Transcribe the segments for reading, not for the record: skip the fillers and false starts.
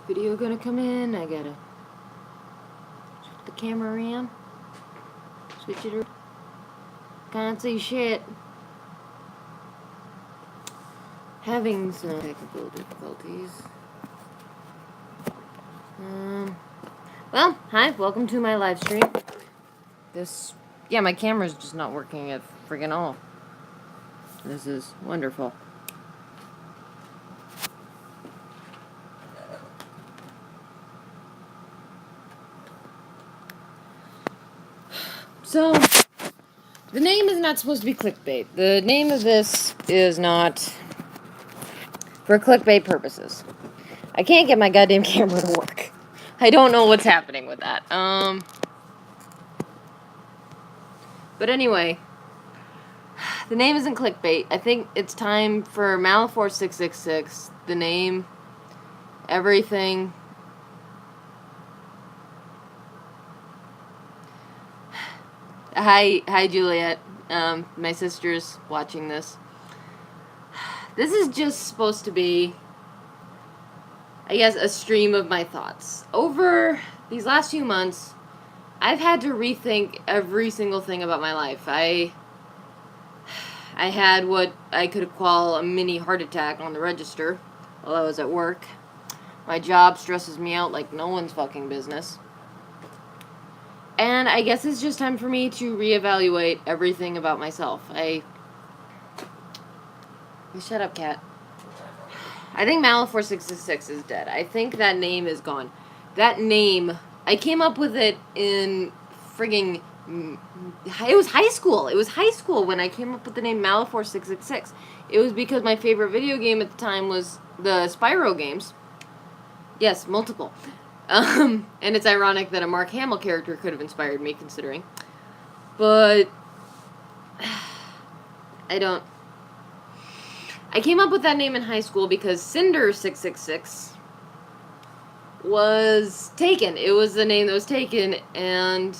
Video gonna come in. I gotta switch the camera around. Switch it around. Can't see shit. Having some technical difficulties. Well, hi, welcome to my live stream. My camera's just not working at friggin' all. This is wonderful. So, the name is not supposed to be clickbait. The name of this is not for clickbait purposes. I can't get my goddamn camera to work. I don't know what's happening with that. But anyway, the name isn't clickbait. I think it's time for Malefor666, the name, everything. Hi, Juliet. My sister's watching this. This is just supposed to be, I guess, a stream of my thoughts. Over these last few months, I've had to rethink every single thing about my life. I had what I could call a mini heart attack on the register while I was at work. My job stresses me out like no one's fucking business. And I guess it's just time for me to reevaluate everything about myself. Shut up, cat. I think Malefor666 is dead. I think that name is gone. That name, I came up with it in frigging... It was high school. It was high school when I came up with the name Malefor666. It was because my favorite video game at the time was the Spyro games. Yes, multiple. And it's ironic that a Mark Hamill character could have inspired me, considering. But... I came up with that name in high school because Cinder666 was taken. It was the name that was taken, and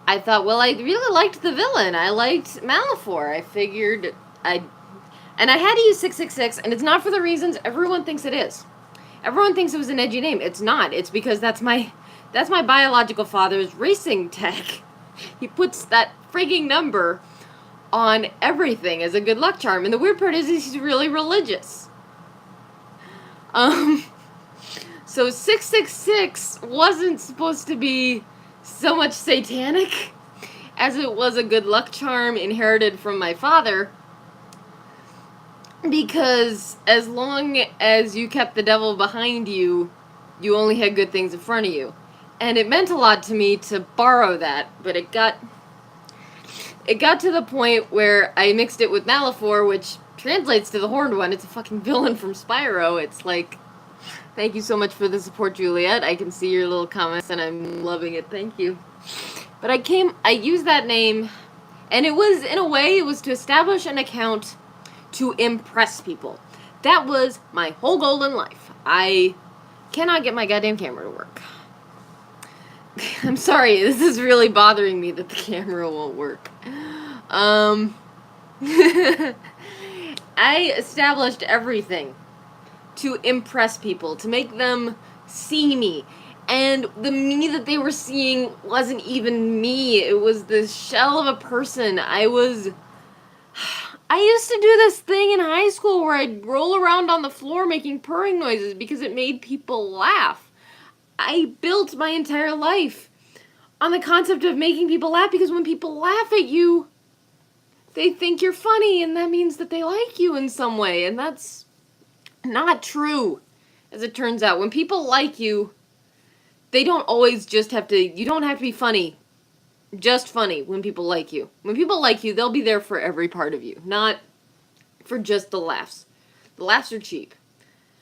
I thought, well, I really liked the villain. I liked Malefor. I figured and I had to use 666, and it's not for the reasons everyone thinks it is. Everyone thinks it was an edgy name. It's not. It's because that's my biological father's racing tag. He puts that frigging number on everything as a good luck charm. And the weird part is he's really religious. So 666 wasn't supposed to be so much satanic as it was a good luck charm inherited from my father. Because as long as you kept the devil behind you, you only had good things in front of you. And it meant a lot to me to borrow that, but it got to the point where I mixed it with Malefor, which translates to the horned one. It's a fucking villain from Spyro. It's like, thank you so much for the support, Juliet. I can see your little comments, and I'm loving it. Thank you. But I used that name, and it was, in a way, it was to establish an account to impress people. That was my whole goal in life. I cannot get my goddamn camera to work. I'm sorry, this is really bothering me that the camera won't work. I established everything to impress people, to make them see me. And the me that they were seeing wasn't even me. It was the shell of a person. I used to do this thing in high school where I'd roll around on the floor making purring noises because it made people laugh. I built my entire life on the concept of making people laugh, because when people laugh at you, they think you're funny, and that means that they like you in some way, and that's not true, as it turns out. When people like you, they don't always just have to, you don't have to be funny. Just funny when people like you. When people like you, they'll be there for every part of you, not for just the laughs. The laughs are cheap.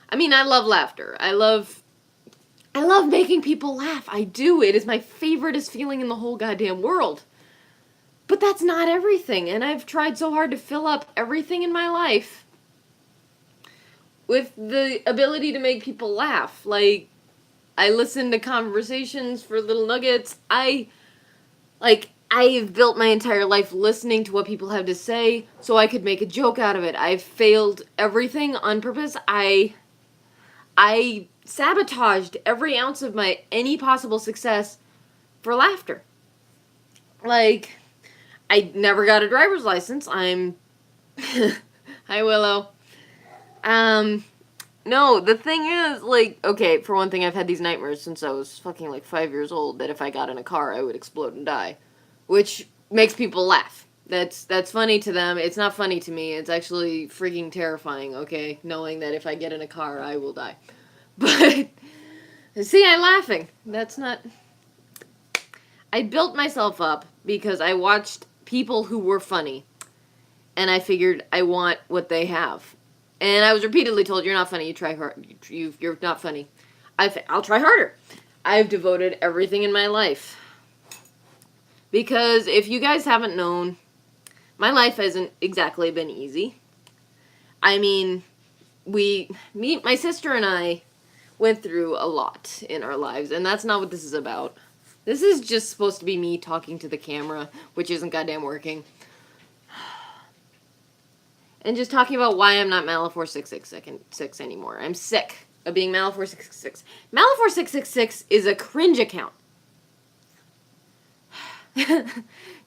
I mean, I love laughter. I love making people laugh. I do. It is my favoriteest feeling in the whole goddamn world. But that's not everything, and I've tried so hard to fill up everything in my life with the ability to make people laugh. Like, I listen to conversations for little nuggets. I've built my entire life listening to what people have to say so I could make a joke out of it. I've failed everything on purpose. I I sabotaged every ounce of my any possible success for laughter. Like, I never got a driver's license. I'm Hi Willow. No, the thing is, like, okay, for one thing, I've had these nightmares since I was fucking like 5 years old that if I got in a car, I would explode and die, which makes people laugh. That's funny to them. It's not funny to me. It's actually freaking terrifying, okay? Knowing that if I get in a car, I will die. But see, I'm laughing. That's not I built myself up because I watched people who were funny and I figured I want what they have. And I was repeatedly told, "You're not funny. You try hard. You're not funny." I'll try harder. I've devoted everything in my life because if you guys haven't known, my life hasn't exactly been easy. I mean, my sister and I went through a lot in our lives, and that's not what this is about. This is just supposed to be me talking to the camera, which isn't goddamn working. And just talking about why I'm not Malefor666 anymore. I'm sick of being Malefor666. Malefor666 is a cringe account.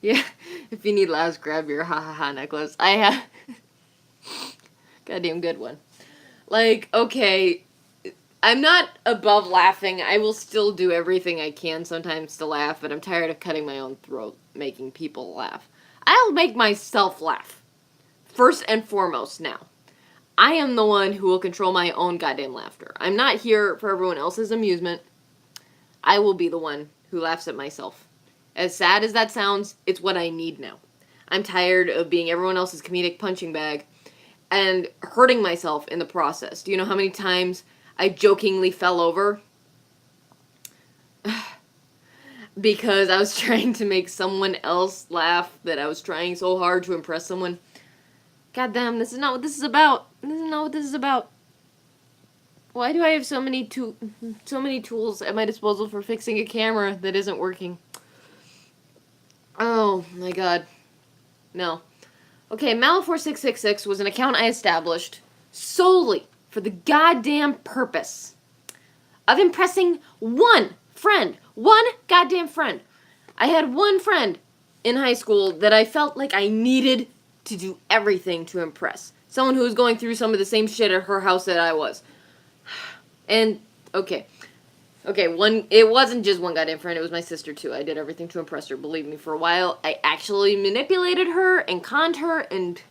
Yeah, if you need laughs, grab your ha-ha-ha necklace. I have... goddamn good one. Like, okay, I'm not above laughing. I will still do everything I can sometimes to laugh, but I'm tired of cutting my own throat making people laugh. I'll make myself laugh. First and foremost now. I am the one who will control my own goddamn laughter. I'm not here for everyone else's amusement. I will be the one who laughs at myself. As sad as that sounds, it's what I need now. I'm tired of being everyone else's comedic punching bag and hurting myself in the process. Do you know how many times I jokingly fell over? Because I was trying to make someone else laugh, that I was trying so hard to impress someone. God damn, this is not what this is about. This is not what this is about. Why do I have so many tools at my disposal for fixing a camera that isn't working? Oh my god. No. Okay, Malefor666 was an account I established solely for the goddamn purpose of impressing one friend. One goddamn friend. I had one friend in high school that I felt like I needed to do everything to impress. Someone who was going through some of the same shit at her house that I was. And, okay, it wasn't just one goddamn friend, it was my sister too. I did everything to impress her, believe me. For a while, I actually manipulated her and conned her and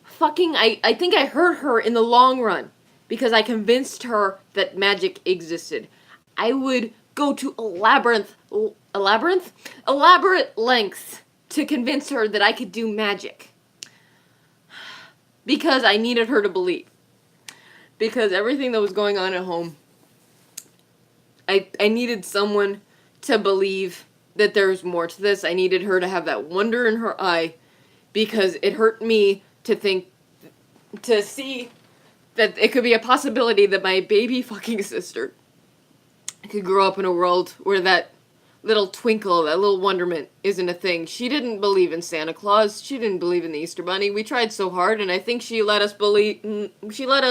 fucking, I think I hurt her in the long run because I convinced her that magic existed. I would go to elaborate lengths to convince her that I could do magic. Because I needed her to believe. Because everything that was going on at home, I needed someone to believe that there was more to this. I needed her to have that wonder in her eye. Because it hurt me to see that it could be a possibility that my baby fucking sister could grow up in a world where that little twinkle, that little wonderment isn't a thing. She didn't believe in Santa Claus. She didn't believe in the Easter Bunny. We tried so hard, and I think she let us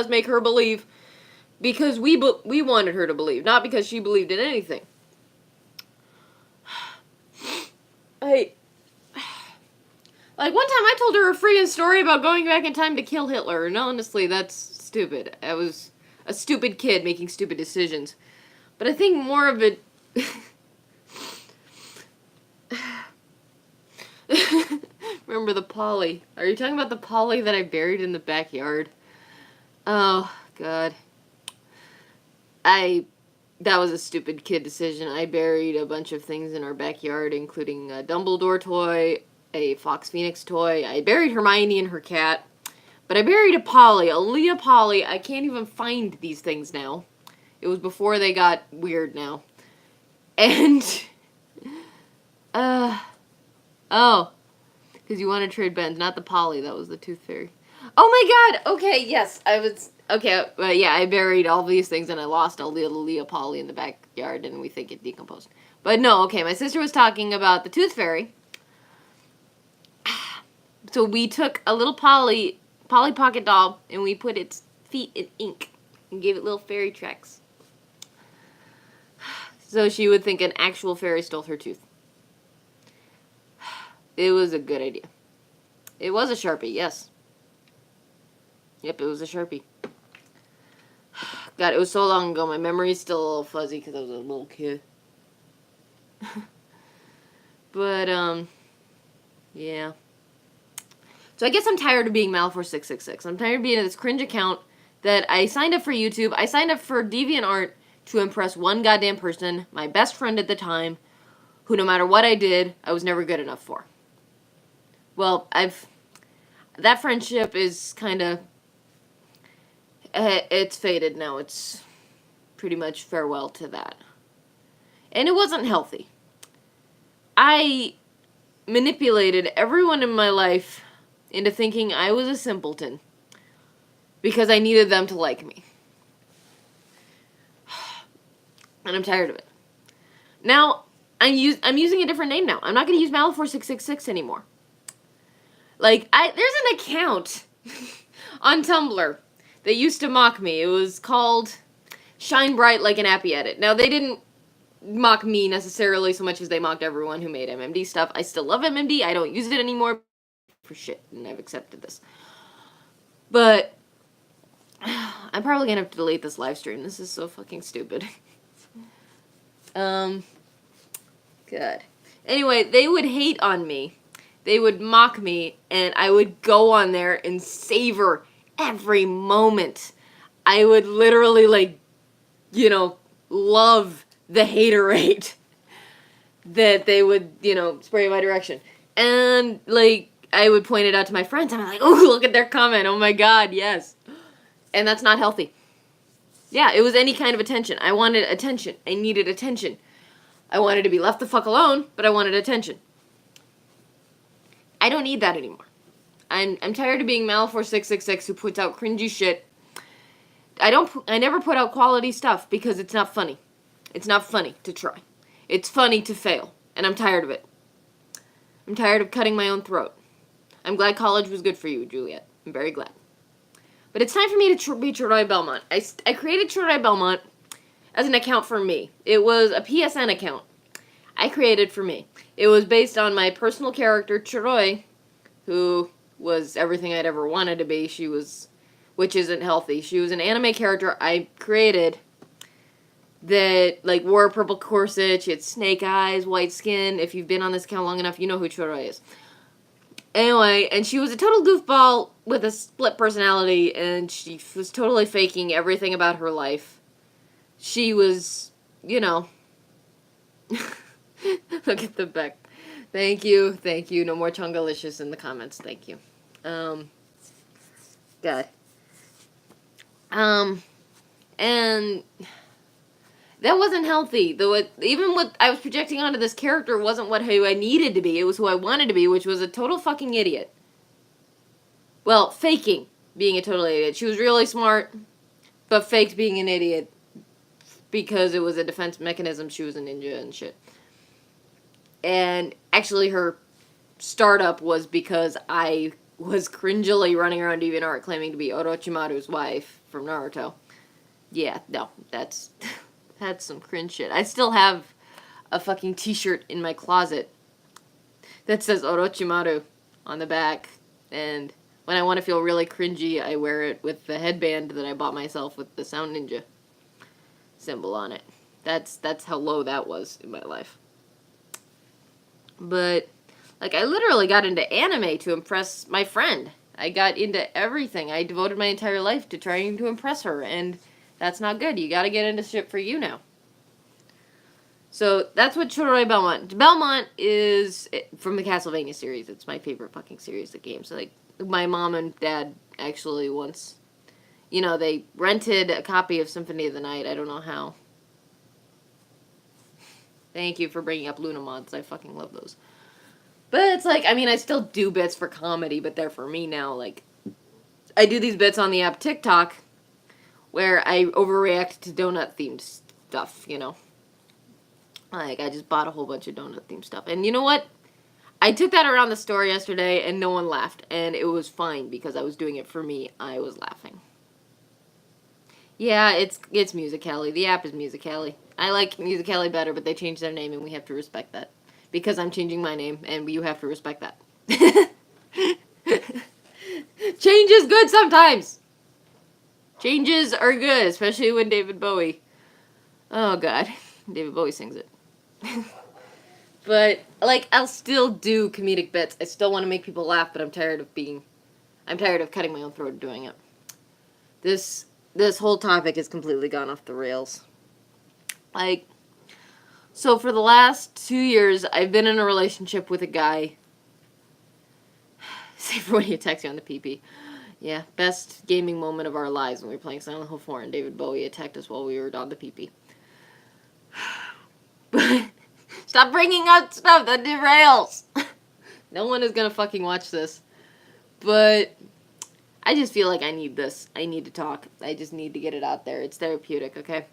make her believe because we wanted her to believe, not because she believed in anything. Like, one time I told her a freaking story about going back in time to kill Hitler, and honestly, that's stupid. I was a stupid kid making stupid decisions. But I think more of it... Remember the Polly. Are you talking about the Polly that I buried in the backyard? Oh, God. That was a stupid kid decision. I buried a bunch of things in our backyard, including a Dumbledore toy, a Fox Phoenix toy. I buried Hermione and her cat. But I buried a Polly, a Leah Polly. I can't even find these things now. It was before they got weird now. And... oh. Because you want to trade bends, not the Polly. That was the Tooth Fairy. Oh my god! Okay, yes, I was... Okay, yeah, I buried all these things and I lost a little Leah Polly in the backyard and we think it decomposed. But no, okay, my sister was talking about the Tooth Fairy. So we took a little Polly Pocket doll and we put its feet in ink. and gave it little fairy tracks. So she would think an actual fairy stole her tooth. It was a good idea. It was a Sharpie, yes. Yep, it was a Sharpie. God, it was so long ago. My memory's still a little fuzzy because I was a little kid. But, yeah. So I guess I'm tired of being Malefor666. I'm tired of being in this cringe account that I signed up for YouTube. I signed up for DeviantArt to impress one goddamn person, my best friend at the time, who no matter what I did, I was never good enough for. Well, that friendship is kind of, it's faded now. It's pretty much farewell to that. And it wasn't healthy. I manipulated everyone in my life into thinking I was a simpleton because I needed them to like me. And I'm tired of it. Now, I'm using a different name now. I'm not going to use Malefor666 anymore. Like, there's an account on Tumblr that used to mock me. It was called Shine Bright Like an Appy Edit. Now, they didn't mock me necessarily so much as they mocked everyone who made MMD stuff. I still love MMD. I don't use it anymore for shit, and I've accepted this. But I'm probably going to have to delete this live stream. This is so fucking stupid. God. Anyway, they would hate on me. They would mock me, and I would go on there and savor every moment. I would literally, like, you know, love the haterade that they would, you know, spray in my direction. And, like, I would point it out to my friends. I'm like, oh, look at their comment. Oh, my God, yes. And that's not healthy. Yeah, it was any kind of attention. I wanted attention. I needed attention. I wanted to be left the fuck alone, but I wanted attention. I don't need that anymore. I'm tired of being Malefor666 who puts out cringy shit. I never put out quality stuff because it's not funny. It's not funny to try. It's funny to fail, and I'm tired of it. I'm tired of cutting my own throat. I'm glad college was good for you, Juliet. I'm very glad. But it's time for me to be Troy Belmont. I created Troy Belmont as an account for me. It was a PSN account I created for me. It was based on my personal character, Troy, who was everything I'd ever wanted to be. Which isn't healthy. She was an anime character I created that, like, wore a purple corset. She had snake eyes, white skin. If you've been on this account long enough, you know who Troy is. Anyway, and she was a total goofball with a split personality, and she was totally faking everything about her life. She was, you know... Look at the back. Thank you. No more Chungalicious in the comments. Thank you. God. And that wasn't healthy. Though even what I was projecting onto this character wasn't who I needed to be. It was who I wanted to be, which was a total fucking idiot. Well, faking being a total idiot. She was really smart, but faked being an idiot because it was a defense mechanism. She was a ninja and shit. And actually her startup was because I was cringily running around DeviantArt claiming to be Orochimaru's wife from Naruto. Yeah, no, that's some cringe shit. I still have a fucking t-shirt in my closet that says Orochimaru on the back, and when I want to feel really cringy, I wear it with the headband that I bought myself with the Sound Ninja symbol on it. That's how low that was in my life. But, like, I literally got into anime to impress my friend. I got into everything. I devoted my entire life to trying to impress her, and that's not good. You gotta get into shit for you now. So, that's what Troy Belmont. Belmont is from the Castlevania series. It's my favorite fucking series of games. Like, my mom and dad actually once, you know, they rented a copy of Symphony of the Night. I don't know how. Thank you for bringing up Luna mods. I fucking love those. But it's like, I mean, I still do bits for comedy, but they're for me now. Like, I do these bits on the app TikTok where I overreact to donut-themed stuff, you know? Like, I just bought a whole bunch of donut-themed stuff. And you know what? I took that around the store yesterday, and no one laughed. And it was fine, because I was doing it for me. I was laughing. Yeah, it's Musical.ly. The app is Musical.ly. I like Musical.ly better, but they changed their name, and we have to respect that. Because I'm changing my name, and you have to respect that. Change is good sometimes! Changes are good, especially when David Bowie... Oh, God. David Bowie sings it. But, like, I'll still do comedic bits. I still want to make people laugh, but I'm tired of cutting my own throat doing it. This whole topic has completely gone off the rails. Like, so for the last 2 years, I've been in a relationship with a guy. Save for when he attacks you on the PP. Yeah, best gaming moment of our lives when we were playing Silent Hill 4 and David Bowie attacked us while we were on the PP. But stop bringing up stuff that derails. No one is gonna fucking watch this. But I just feel like I need this. I need to talk. I just need to get it out there. It's therapeutic, okay?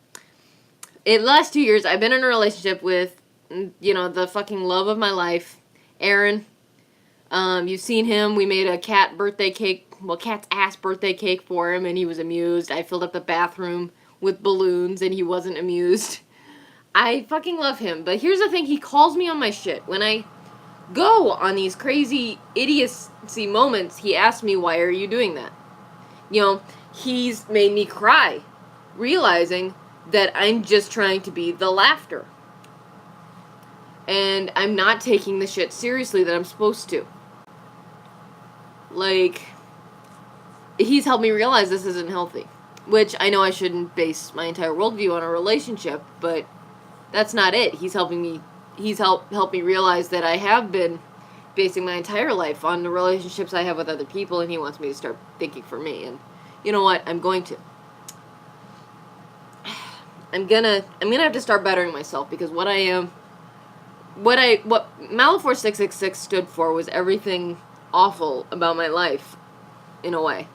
In the last 2 years, I've been in a relationship with, the fucking love of my life, Aaron. You've seen him. We made a cat's ass birthday cake for him, and he was amused. I filled up the bathroom with balloons, and he wasn't amused. I fucking love him, but here's the thing, he calls me on my shit. When I go on these crazy idiocy moments, he asks me, why are you doing that? He's made me cry, realizing that I'm just trying to be the laughter. And I'm not taking the shit seriously that I'm supposed to. Like, he's helped me realize this isn't healthy. Which, I know I shouldn't base my entire worldview on a relationship, but that's not it. He's helped me realize that I have been basing my entire life on the relationships I have with other people, and he wants me to start thinking for me. And you know what? I'm going to. I'm gonna have to start bettering myself, because what Malefor666 stood for was everything awful about my life, in a way.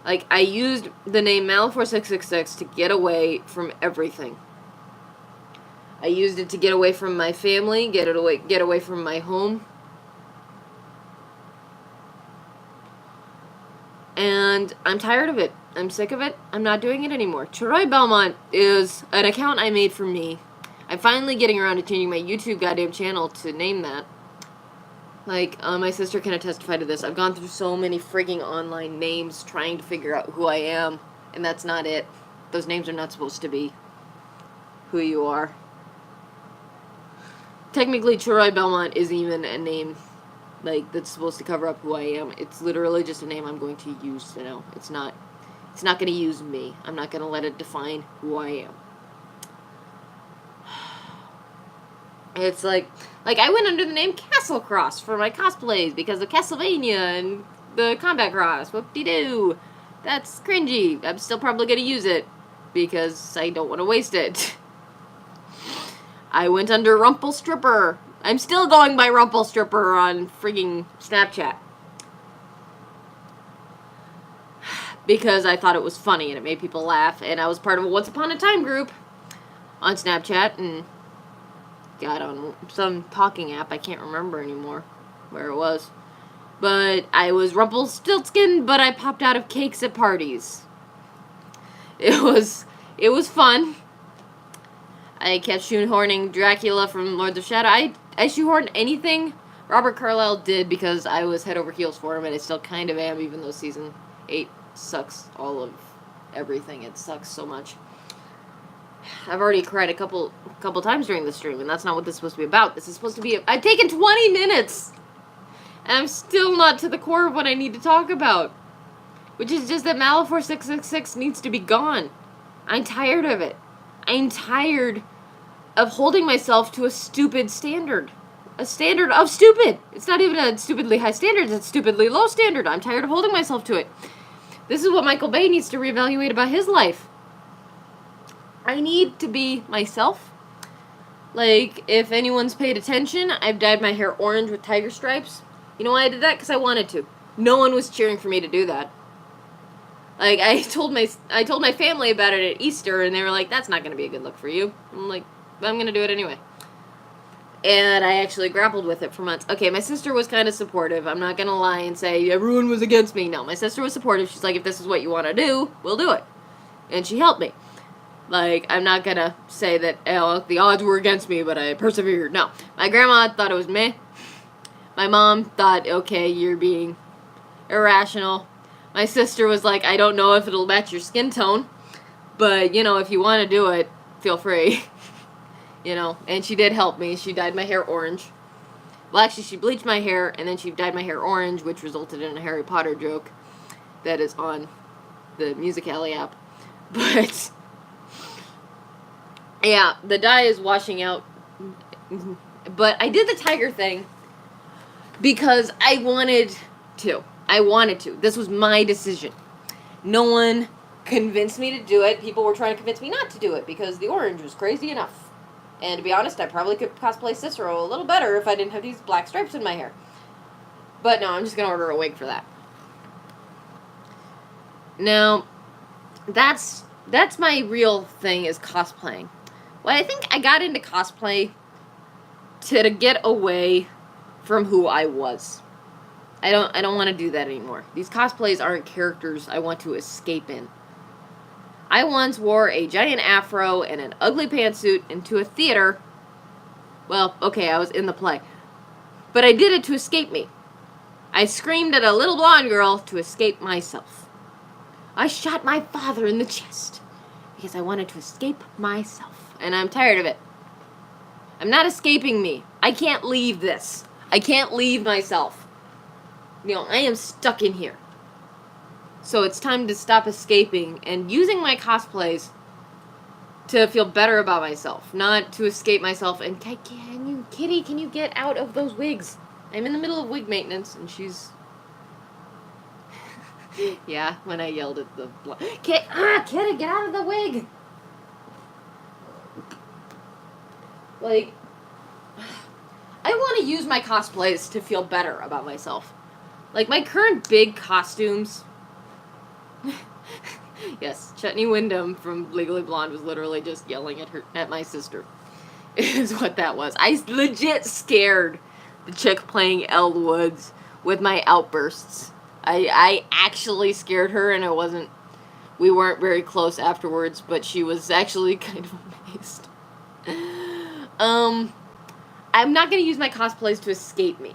Like, I used the name Malefor666 to get away from everything. I used it to get away from my family, get away from my home. And I'm tired of it. I'm sick of it. I'm not doing it anymore. Troy Belmont is an account I made for me. I'm finally getting around to changing my YouTube goddamn channel to name that. Like, my sister can testify to this. I've gone through so many frigging online names trying to figure out who I am, and that's not it. Those names are not supposed to be who you are. Technically, Troy Belmont isn't even a name, like, that's supposed to cover up who I am. It's literally just a name I'm going to use now. It's not going to use me. I'm not going to let it define who I am. It's like I went under the name Castle Cross for my cosplays because of Castlevania and the Combat Cross. Whoop-de-doo. That's cringy. I'm still probably going to use it because I don't want to waste it. I went under Rumplestripper. I'm still going by Rumplestripper on frigging Snapchat. Because I thought it was funny and it made people laugh. And I was part of a Once Upon a Time group on Snapchat and got on some talking app. I can't remember anymore where it was. But I was Rumpelstiltskin, but I popped out of cakes at parties. It was fun. I kept shoehorning Dracula from Lords of Shadow. I shoehorned anything Robert Carlyle did because I was head over heels for him, and I still kind of am, even though season 8 sucks all of everything. It sucks so much. I've already cried a couple times during the stream, and that's not what this is supposed to be about. This is supposed to be... I've taken 20 minutes! And I'm still not to the core of what I need to talk about. Which is just that Malefor666 needs to be gone. I'm tired of it. I'm tired of holding myself to a stupid standard. A standard of stupid. It's not even a stupidly high standard, it's a stupidly low standard. I'm tired of holding myself to it. This is what Michael Bay needs to reevaluate about his life. I need to be myself. Like, if anyone's paid attention, I've dyed my hair orange with tiger stripes. You know why I did that? Because I wanted to. No one was cheering for me to do that. Like, I told my family about it at Easter, and they were like, that's not going to be a good look for you. I'm like, I'm going to do it anyway. And I actually grappled with it for months. Okay, my sister was kind of supportive. I'm not going to lie and say everyone was against me. No, my sister was supportive. She's like, if this is what you want to do, we'll do it. and she helped me. Like, I'm not gonna say that the odds were against me, but I persevered. No. My grandma thought it was meh. My mom thought, okay, you're being irrational. My sister was like, I don't know if it'll match your skin tone, but, if you want to do it, feel free. And she did help me. She dyed my hair orange. Well, actually, she bleached my hair, and then she dyed my hair orange, which resulted in a Harry Potter joke that is on the Music Alley app. But, yeah, the dye is washing out. But I did the tiger thing because I wanted to. This was my decision. No one convinced me to do it. People were trying to convince me not to do it because the orange was crazy enough. And to be honest, I probably could cosplay Cicero a little better if I didn't have these black stripes in my hair. But no, I'm just going to order a wig for that. Now, that's my real thing, is cosplaying. Well, I think I got into cosplay to get away from who I was. I don't want to do that anymore. These cosplays aren't characters I want to escape in. I once wore a giant afro and an ugly pantsuit into a theater. Well, okay, I was in the play. But I did it to escape me. I screamed at a little blonde girl to escape myself. I shot my father in the chest because I wanted to escape myself. And I'm tired of it. I'm not escaping me. I can't leave this. I can't leave myself. I am stuck in here. So it's time to stop escaping and using my cosplays to feel better about myself, not to escape myself. And Kitty, can you get out of those wigs? I'm in the middle of wig maintenance, and she's... yeah, when I yelled at the... Kitty, get out of the wig! Like, I want to use my cosplays to feel better about myself. Like, my current big costumes... Yes, Chutney Wyndham from Legally Blonde was literally just yelling at my sister. Is what that was. I legit scared the chick playing Elle Woods with my outbursts. I actually scared her, and we weren't very close afterwards, but she was actually kind of amazed. I'm not going to use my cosplays to escape me.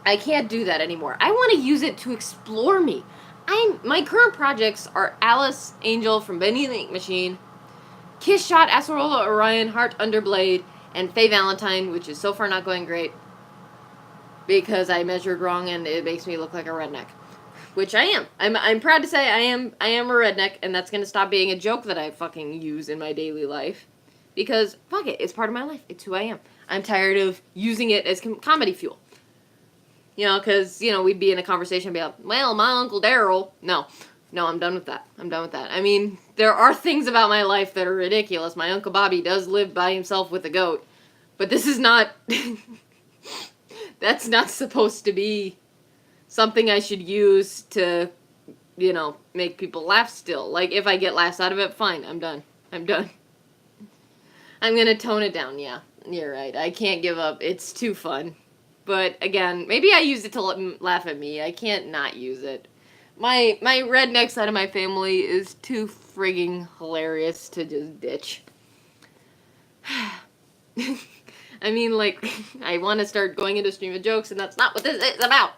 I can't do that anymore. I want to use it to explore me. My current projects are Alice Angel from Benny the Ink Machine, Kiss Shot, Acerola Orion, Heart Underblade, and Faye Valentine, which is so far not going great because I measured wrong and it makes me look like a redneck, which I am. I'm proud to say I am a redneck, and that's going to stop being a joke that I fucking use in my daily life because fuck it, it's part of my life. It's who I am. I'm tired of using it as comedy fuel. Because, we'd be in a conversation and be like, well, my Uncle Daryl. No, I'm done with that. I mean, there are things about my life that are ridiculous. My Uncle Bobby does live by himself with a goat. But this is not... that's not supposed to be something I should use to, make people laugh still. Like, if I get laughs out of it, fine, I'm done. I'm going to tone it down, yeah. You're right. I can't give up. It's too fun. But, again, maybe I use it to laugh at me. I can't not use it. My redneck side of my family is too frigging hilarious to just ditch. I mean, like, I want to start going into stream of jokes, and that's not what this is about.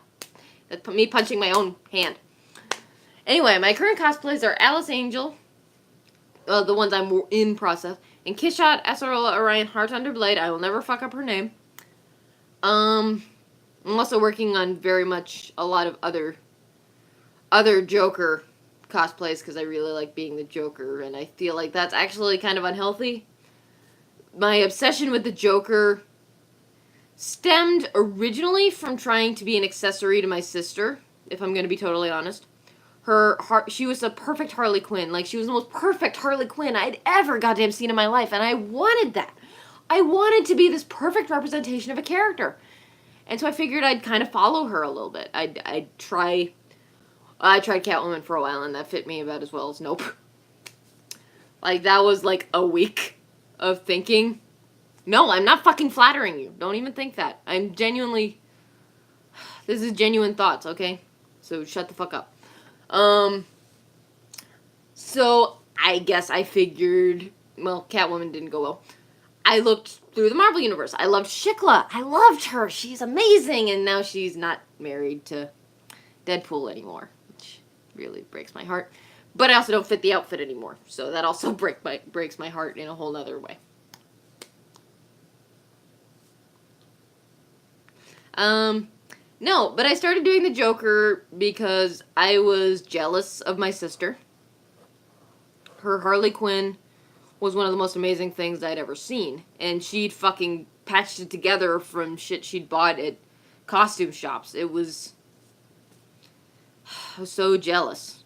That's me punching my own hand. Anyway, my current cosplays are Alice Angel, the ones I'm in process, and Kiss Shot, Acerola Orion, Heart Underblade. I will never fuck up her name. I'm also working on very much a lot of other Joker cosplays because I really like being the Joker, and I feel like that's actually kind of unhealthy. My obsession with the Joker stemmed originally from trying to be an accessory to my sister, if I'm going to be totally honest. She was a perfect Harley Quinn. Like, she was the most perfect Harley Quinn I'd ever goddamn seen in my life, and I wanted that. I wanted to be this perfect representation of a character. And so I figured I'd kind of follow her a little bit. I tried Catwoman for a while, and that fit me about as well as nope. Like, that was like a week of thinking. No, I'm not fucking flattering you. Don't even think that. I'm genuinely... This is genuine thoughts, okay? So shut the fuck up. So I guess I figured, well, Catwoman didn't go well. I looked through the Marvel Universe. I loved Shikla. I loved her. She's amazing. And now she's not married to Deadpool anymore, which really breaks my heart. But I also don't fit the outfit anymore, so that also breaks my heart in a whole other way. No, but I started doing the Joker because I was jealous of my sister. Her Harley Quinn was one of the most amazing things I'd ever seen, and she'd fucking patched it together from shit she'd bought at costume shops. I was so jealous.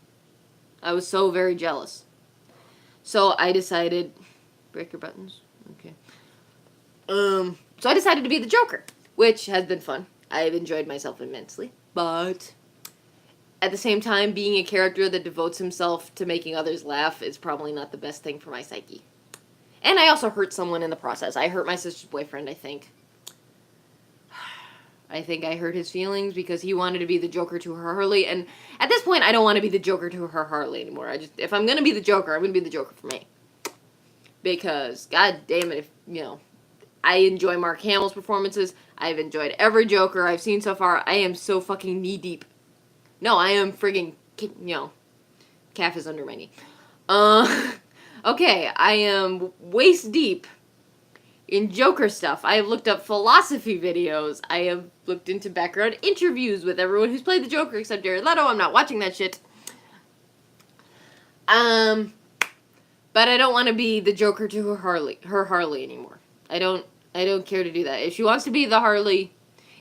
I was so very jealous. So I decided, break your buttons, okay. So I decided to be the Joker, which has been fun. I've enjoyed myself immensely, but at the same time, being a character that devotes himself to making others laugh is probably not the best thing for my psyche. And I also hurt someone in the process. I hurt my sister's boyfriend, I think. I think I hurt his feelings because he wanted to be the Joker to her Harley, and at this point, I don't want to be the Joker to her Harley anymore. If I'm gonna be the Joker, I'm gonna be the Joker for me. Because, god damn it, I enjoy Mark Hamill's performances. I've enjoyed every Joker I've seen so far. I am so fucking knee-deep. No, I am friggin', calf is under my knee. Okay, I am waist-deep in Joker stuff. I have looked up philosophy videos. I have looked into background interviews with everyone who's played the Joker except Jared Leto. I'm not watching that shit. But I don't want to be the Joker to her Harley anymore. I don't care to do that. If she wants to be the Harley,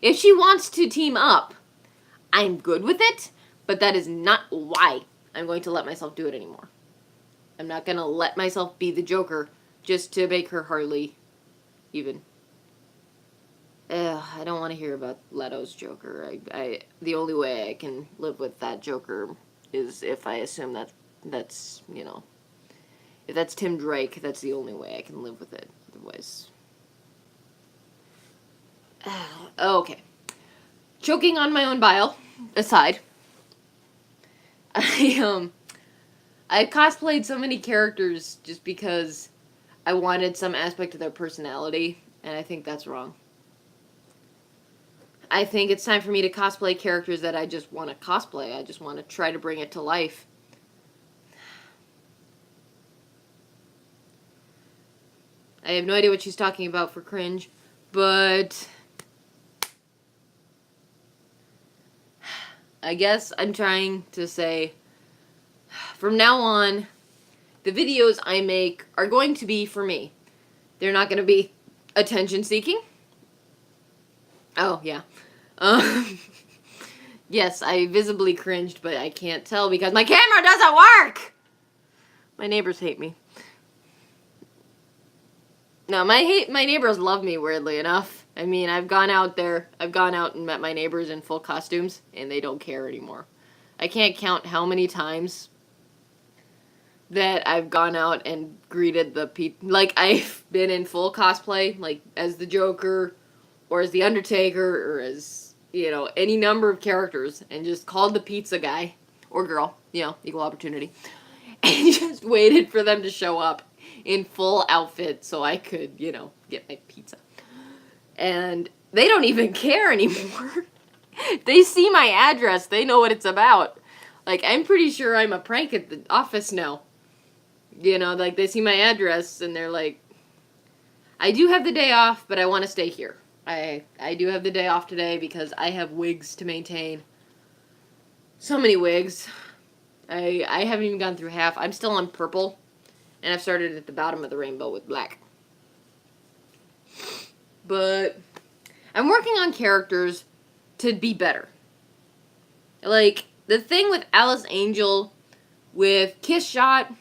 if she wants to team up, I'm good with it, but that is not why I'm going to let myself do it anymore. I'm not going to let myself be the Joker just to make her Harley even. I don't want to hear about Leto's Joker. The only way I can live with that Joker is if I assume that's, if that's Tim Drake, that's the only way I can live with it. Otherwise. Okay. Choking on my own bile aside, I cosplayed so many characters just because I wanted some aspect of their personality, and I think that's wrong. I think it's time for me to cosplay characters that I just want to cosplay. I just want to try to bring it to life. I have no idea what she's talking about for cringe, but I guess I'm trying to say, from now on, the videos I make are going to be for me. They're not going to be attention-seeking. Oh, yeah. Yes, I visibly cringed, but I can't tell because my camera doesn't work! My neighbors hate me. No, my neighbors love me, weirdly enough. I mean, I've gone out and met my neighbors in full costumes, and they don't care anymore. I can't count how many times that I've gone out and greeted the people. Like, I've been in full cosplay, like, as the Joker, or as the Undertaker, or as, any number of characters, and just called the pizza guy, or girl, equal opportunity, and just waited for them to show up in full outfit so I could, get my pizza. And they don't even care anymore. They see my address. They know what it's about. Like, I'm pretty sure I'm a prank at the office now. Like, they see my address, and they're like, I do have the day off, but I want to stay here. I do have the day off today because I have wigs to maintain. So many wigs. I haven't even gone through half. I'm still on purple, and I've started at the bottom of the rainbow with black. But I'm working on characters to be better. Like, the thing with Alice Angel, with Kiss Shot,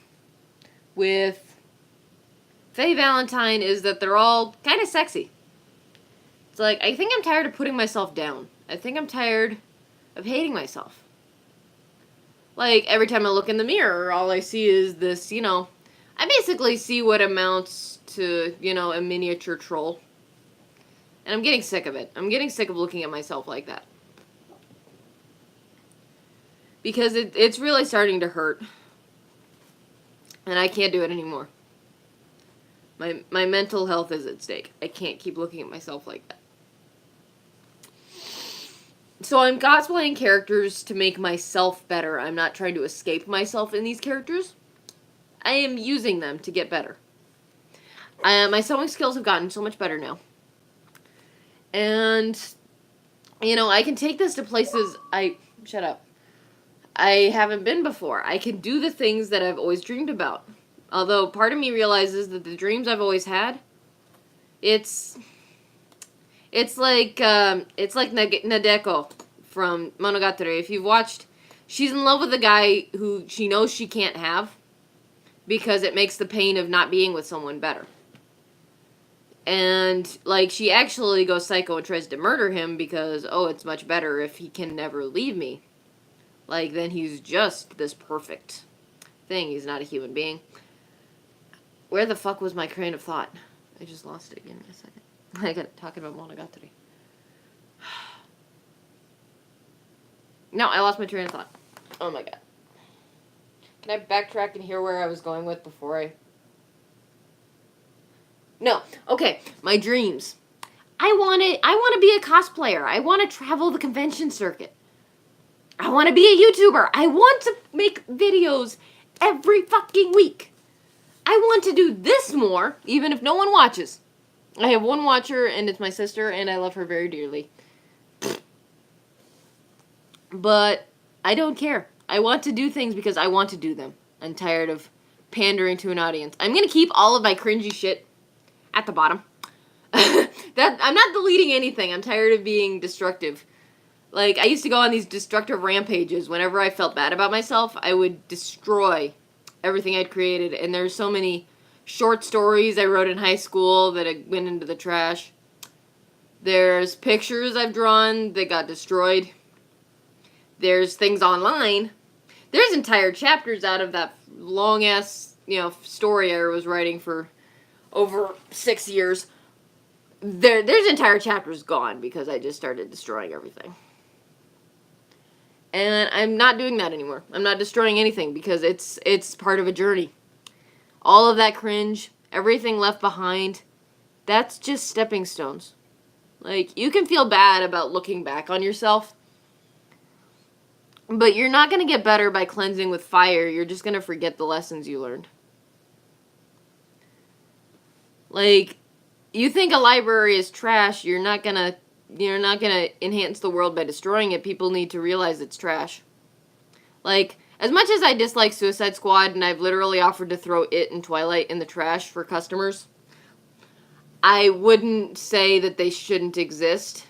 with Faye Valentine is that they're all kind of sexy. It's like, I think I'm tired of putting myself down. I think I'm tired of hating myself. Like, every time I look in the mirror, all I see is this, I basically see what amounts to, a miniature troll. And I'm getting sick of it. I'm getting sick of looking at myself like that. Because it's really starting to hurt. And I can't do it anymore. My mental health is at stake. I can't keep looking at myself like that. So I'm cosplaying characters to make myself better. I'm not trying to escape myself in these characters. I am using them to get better. My sewing skills have gotten so much better now. And, you know, I can take this to places shut up. I haven't been before. I can do the things that I've always dreamed about. Although part of me realizes that the dreams I've always had, it's like Nadeko from Monogatari. If you've watched, she's in love with a guy who she knows she can't have because it makes the pain of not being with someone better. And, like, she actually goes psycho and tries to murder him because, oh, it's much better if he can never leave me. Like, then he's just this perfect thing. He's not a human being. Where the fuck was my train of thought? I just lost it. Give me a second. I got talking about Monogatari. No, I lost my train of thought. Oh my god. Can I backtrack and hear where I was going with before I... No. Okay, my dreams. I want to be a cosplayer. I want to travel the convention circuit. I want to be a YouTuber. I want to make videos every fucking week. I want to do this more, even if no one watches. I have one watcher, and it's my sister, and I love her very dearly. But I don't care. I want to do things because I want to do them. I'm tired of pandering to an audience. I'm going to keep all of my cringy shit at the bottom. I'm not deleting anything. I'm tired of being destructive. Like, I used to go on these destructive rampages. Whenever I felt bad about myself, I would destroy everything I'd created. And there's so many short stories I wrote in high school that went into the trash. There's pictures I've drawn that got destroyed. There's things online. There's entire chapters out of that long-ass, story I was writing for over 6 years. There's entire chapters gone because I just started destroying everything. And I'm not doing that anymore. I'm not destroying anything because it's part of a journey. All of that cringe, everything left behind, that's just stepping stones. Like, you can feel bad about looking back on yourself, but you're not going to get better by cleansing with fire. You're just going to forget the lessons you learned. Like, you think a library is trash, you're not going to enhance the world by destroying it. People need to realize it's trash. Like, as much as I dislike Suicide Squad, and I've literally offered to throw it and Twilight in the trash for customers, I wouldn't say that they shouldn't exist.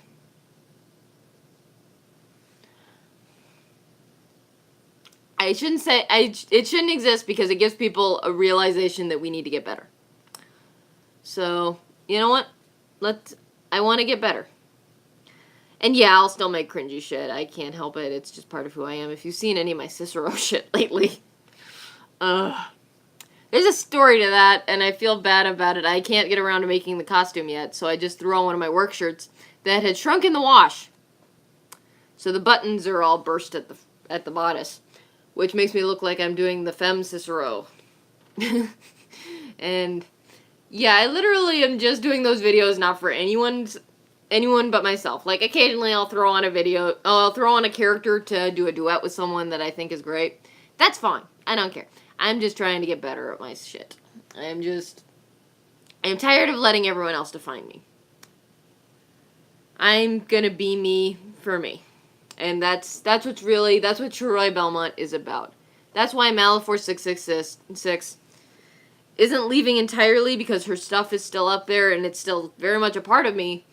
It shouldn't exist because it gives people a realization that we need to get better. So, you know what? I want to get better. And yeah, I'll still make cringy shit. I can't help it. It's just part of who I am. If you've seen any of my Cicero shit lately, there's a story to that, and I feel bad about it. I can't get around to making the costume yet, so I just threw on one of my work shirts that had shrunk in the wash. So the buttons are all burst at the bodice, which makes me look like I'm doing the femme Cicero. And yeah, I literally am just doing those videos not for anyone but myself. Like, occasionally I'll throw on a character to do a duet with someone that I think is great. That's fine. I don't care. I'm just trying to get better at my shit. I'm tired of letting everyone else define me. I'm gonna be me for me. And that's what Shiroi Belmont is about. That's why Malefor666 isn't leaving entirely, because her stuff is still up there and it's still very much a part of me,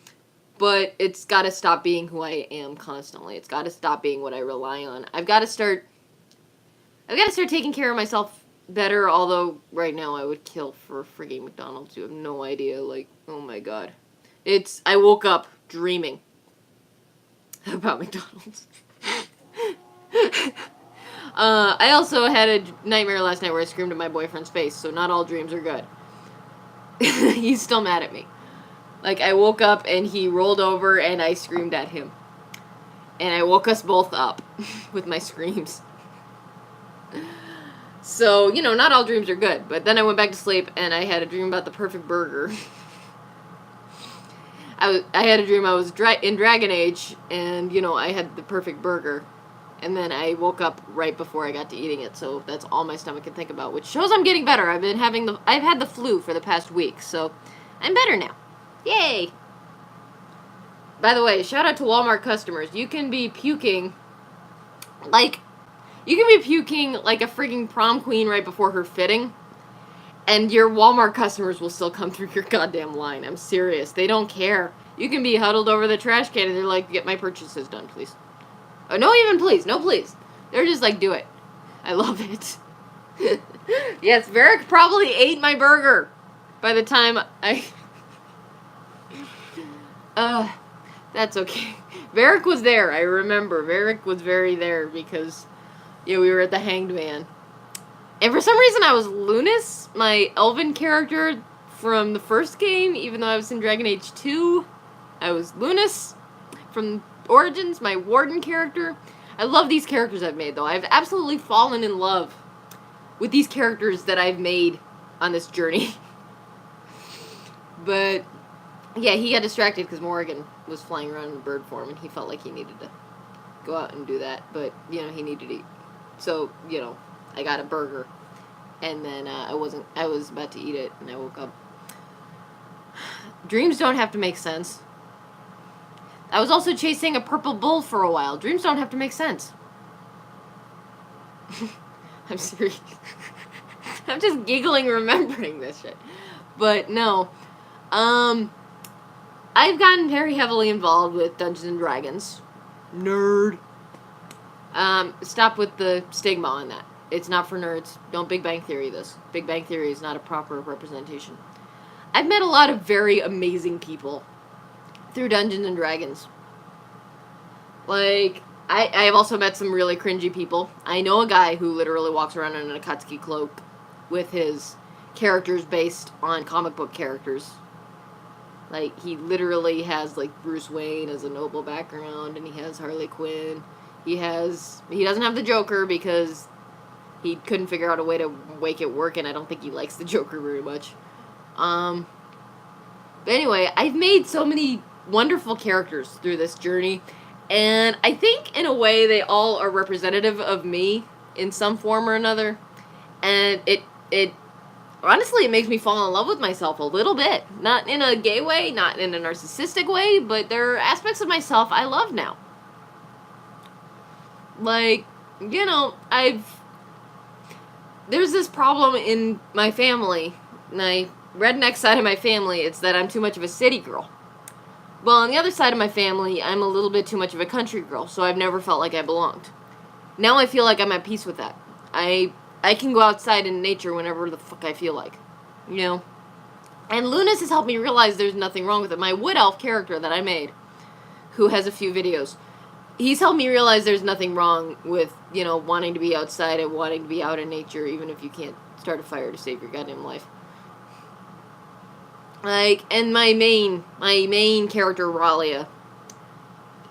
but it's got to stop being who I am constantly. It's got to stop being what I rely on. I've got to start taking care of myself better, although right now I would kill for frigging McDonald's. You have no idea. Like, oh my god. I woke up dreaming about McDonald's. I also had a nightmare last night where I screamed at my boyfriend's face, so not all dreams are good. He's still mad at me. Like, I woke up and he rolled over and I screamed at him. And I woke us both up with my screams. So, not all dreams are good. But then I went back to sleep, and I had a dream about the perfect burger. I had a dream I was in Dragon Age, and, I had the perfect burger. And then I woke up right before I got to eating it, so that's all my stomach can think about, which shows I'm getting better. I've had the flu for the past week, so I'm better now. Yay! By the way, shout out to Walmart customers. You can be puking like a frigging prom queen right before her fitting, and your Walmart customers will still come through your goddamn line. I'm serious. They don't care. You can be huddled over the trash can, and they're like, get my purchases done, please. Oh, no, even please. No, please. They're just like, do it. I love it. Yes, Varric probably ate my burger by the time I... That's okay. Varric was there, I remember. Varric was very there because, we were at the Hanged Man. And for some reason I was Lunas, my elven character from the first game, even though I was in Dragon Age 2. I was Lunas from Origins, my Warden character. I love these characters I've made, though. I've absolutely fallen in love with these characters that I've made on this journey. But, yeah, he got distracted because Morrigan was flying around in bird form, and he felt like he needed to go out and do that. But, he needed to eat. So, I got a burger. And then I was about to eat it, and I woke up. Dreams don't have to make sense. I was also chasing a purple bull for a while. Dreams don't have to make sense. I'm serious. I'm just giggling remembering this shit. But no. I've gotten very heavily involved with Dungeons & Dragons. Nerd. Stop with the stigma on that. It's not for nerds. Don't Big Bang Theory this. Big Bang Theory is not a proper representation. I've met a lot of very amazing people through Dungeons & Dragons. Like, I have also met some really cringy people. I know a guy who literally walks around in an Akatsuki cloak with his characters based on comic book characters. Like, he literally has, like, Bruce Wayne as a noble background, and he has Harley Quinn. He doesn't have the Joker because he couldn't figure out a way to make it work, and I don't think he likes the Joker very much. But anyway, I've made so many wonderful characters through this journey, and I think in a way they all are representative of me in some form or another, and it honestly, it makes me fall in love with myself a little bit. Not in a gay way, not in a narcissistic way, but there are aspects of myself I love now. Like, there's this problem in my family, my redneck side of my family. It's that I'm too much of a city girl. Well, on the other side of my family, I'm a little bit too much of a country girl, so I've never felt like I belonged. Now I feel like I'm at peace with that. I can go outside in nature whenever the fuck I feel like, And Lunas has helped me realize there's nothing wrong with it. My wood elf character that I made, who has a few videos, he's helped me realize there's nothing wrong with, wanting to be outside and wanting to be out in nature, even if you can't start a fire to save your goddamn life. Like, and my main character, Ralia,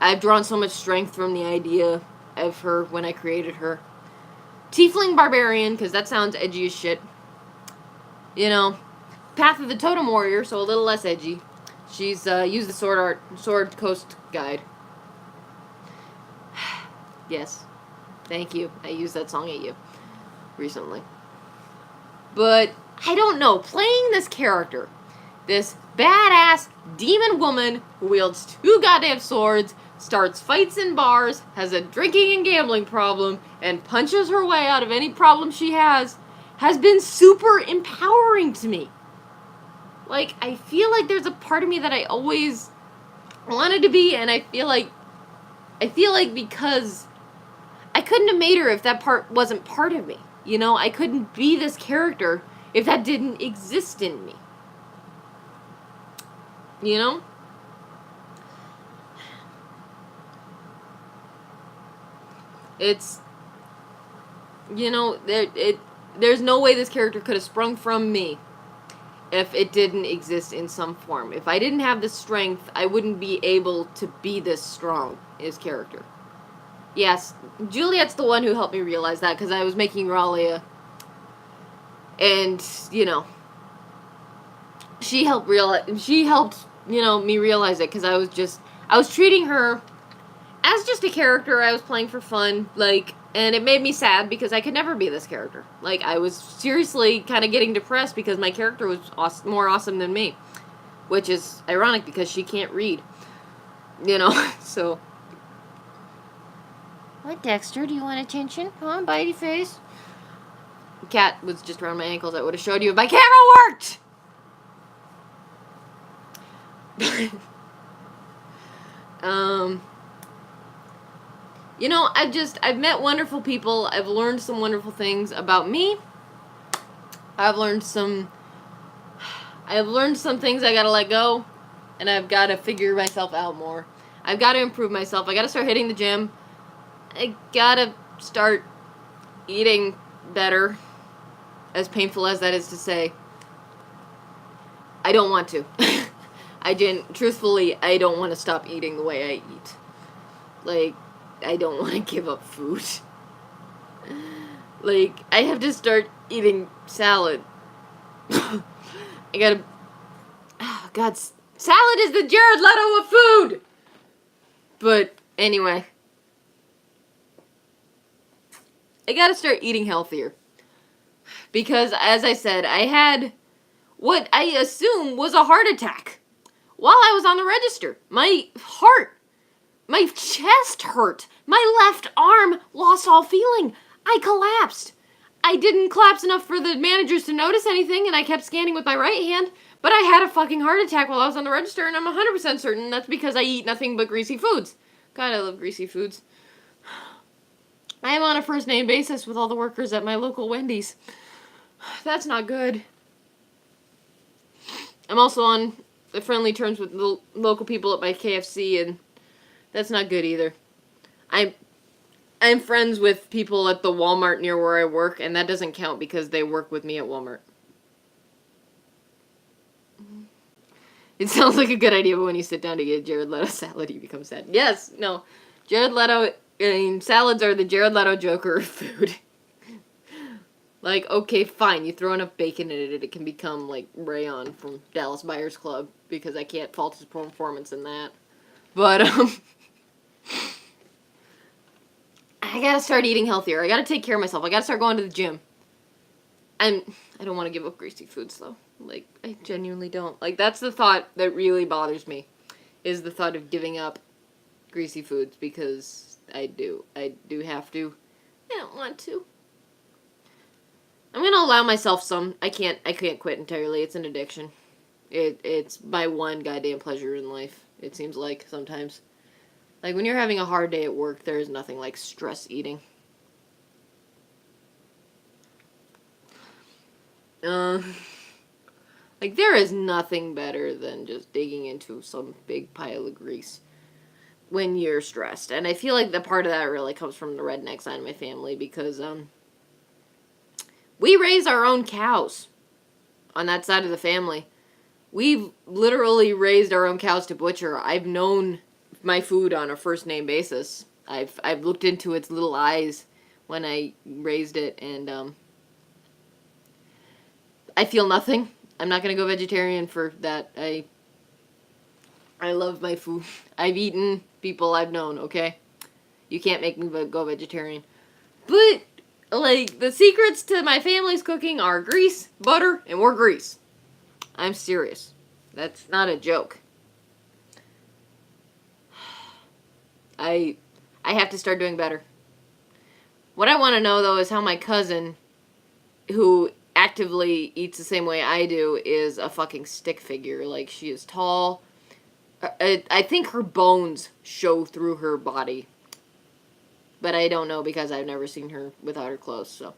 I've drawn so much strength from the idea of her when I created her. Tiefling Barbarian, because that sounds edgy as shit. Path of the Totem Warrior, so a little less edgy. She's used the Sword Coast Guide. Yes. Thank you. I used that song at you recently. But, I don't know. Playing this character, this badass demon woman who wields 2 goddamn swords, starts fights in bars, has a drinking and gambling problem, and punches her way out of any problem she has been super empowering to me. Like, I feel like there's a part of me that I always wanted to be, and I feel like because I couldn't have made her if that part wasn't part of me. I couldn't be this character if that didn't exist in me. It's, there's no way this character could have sprung from me if it didn't exist in some form. If I didn't have the strength, I wouldn't be able to be this strong as character. Yes, Juliet's the one who helped me realize that, because I was making Ralia And, she helped me realize it, because I was treating her as just a character I was playing for fun, and it made me sad because I could never be this character. I was seriously kind of getting depressed because my character was more awesome than me, which is ironic because she can't read, so. What, Dexter? Do you want attention? Huh, bitey face? The cat was just around my ankles. I would have showed you if my camera worked! I've met wonderful people. I've learned some wonderful things about me. I've learned some things I gotta let go, and I've gotta figure myself out more. I've gotta improve myself. I gotta start hitting the gym. I gotta start eating better, as painful as that is to say. I don't want to. Truthfully, I don't want to stop eating the way I eat. I don't want to give up food. I have to start eating salad. I gotta... Oh, God, salad is the Jared Leto of food! But, anyway. I gotta start eating healthier. Because, as I said, I had what I assume was a heart attack while I was on the register. My chest hurt. My left arm lost all feeling. I collapsed. I didn't collapse enough for the managers to notice anything, and I kept scanning with my right hand, but I had a fucking heart attack while I was on the register, and I'm 100% certain that's because I eat nothing but greasy foods. God, I love greasy foods. I am on a first name basis with all the workers at my local Wendy's. That's not good. I'm also on friendly terms with the local people at my KFC, and that's not good either. I'm friends with people at the Walmart near where I work, and that doesn't count because they work with me at Walmart. It sounds like a good idea, but when you sit down to get Jared Leto salad, you become sad. Yes, no. Jared Leto, salads are the Jared Leto Joker of food. Okay, fine, you throw enough bacon in it, it can become, Rayon from Dallas Buyers Club, because I can't fault his performance in that. But, I gotta start eating healthier. I gotta take care of myself. I gotta start going to the gym. I don't want to give up greasy foods, though. I genuinely don't. That's the thought that really bothers me, is the thought of giving up greasy foods, because I do have to. I don't want to. I'm gonna allow myself some. I can't quit entirely. It's an addiction. It's my one goddamn pleasure in life, it seems like, sometimes. When you're having a hard day at work, there is nothing like stress eating. There is nothing better than just digging into some big pile of grease when you're stressed. And I feel like the part of that really comes from the redneck side of my family, because, we raise our own cows on that side of the family. We've literally raised our own cows to butcher. I've known my food on a first name basis. I've looked into its little eyes when I raised it, and I feel nothing. I'm not gonna go vegetarian for that. I love my food. I've eaten people I've known, okay? You can't make me go vegetarian. But the secrets to my family's cooking are grease, butter, and more grease. I'm serious. That's not a joke. I have to start doing better. What I want to know, though, is how my cousin, who actively eats the same way I do, is a fucking stick figure. She is tall. I think her bones show through her body. But I don't know, because I've never seen her without her clothes, so.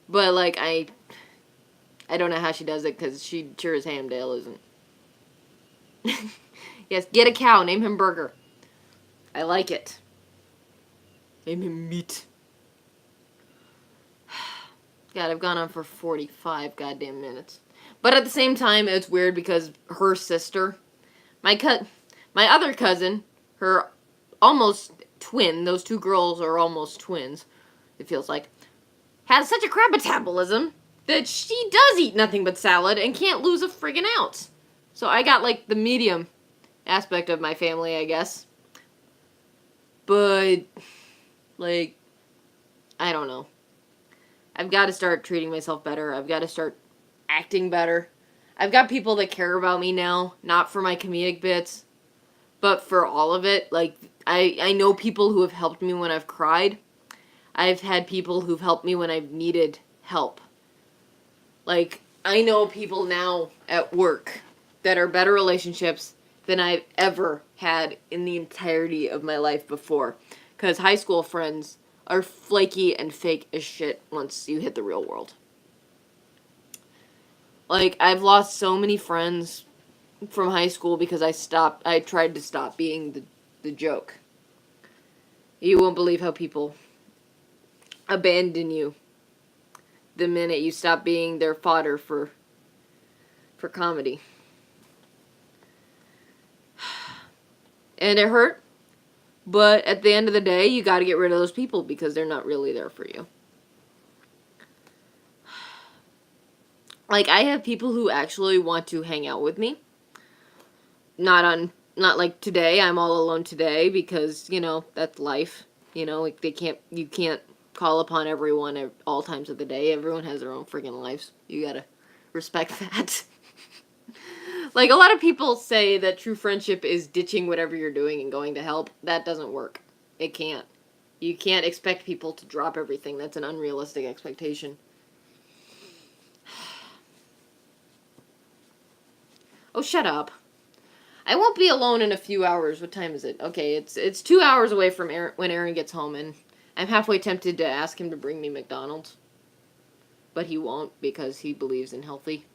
But, I don't know how she does it, because she sure as Hamdale isn't. Yes, get a cow, name him Burger. I like it. Name him Meat. God, I've gone on for 45 goddamn minutes. But at the same time, it's weird because her sister, my other cousin, her almost twin, those two girls are almost twins, it feels like, has such a crap metabolism that she does eat nothing but salad and can't lose a friggin' ounce. So I got, like, the medium aspect of my family, I guess. But, like, I don't know. I've got to start treating myself better. I've got to start acting better. I've got people that care about me now, not for my comedic bits, but for all of it. Like, I know people who have helped me when I've cried. I've had people who've helped me when I've needed help. Like, I know people now at work that are better relationships than I've ever had in the entirety of my life before. Because high school friends are flaky and fake as shit once you hit the real world. Like, I've lost so many friends from high school because I tried to stop being the joke. You won't believe how people abandon you the minute you stop being their fodder for comedy. And it hurt, but at the end of the day, you gotta get rid of those people because they're not really there for you. Like, I have people who actually want to hang out with me. Not like today, I'm all alone today because, you know, that's life. You know, like, you can't call upon everyone at all times of the day. Everyone has their own friggin' lives. You gotta respect that. Like, a lot of people say that true friendship is ditching whatever you're doing and going to help. That doesn't work. It can't. You can't expect people to drop everything. That's an unrealistic expectation. Oh, shut up. I won't be alone in a few hours. What time is it? Okay, it's 2 hours away from when Aaron gets home, and I'm halfway tempted to ask him to bring me McDonald's. But he won't because he believes in healthy.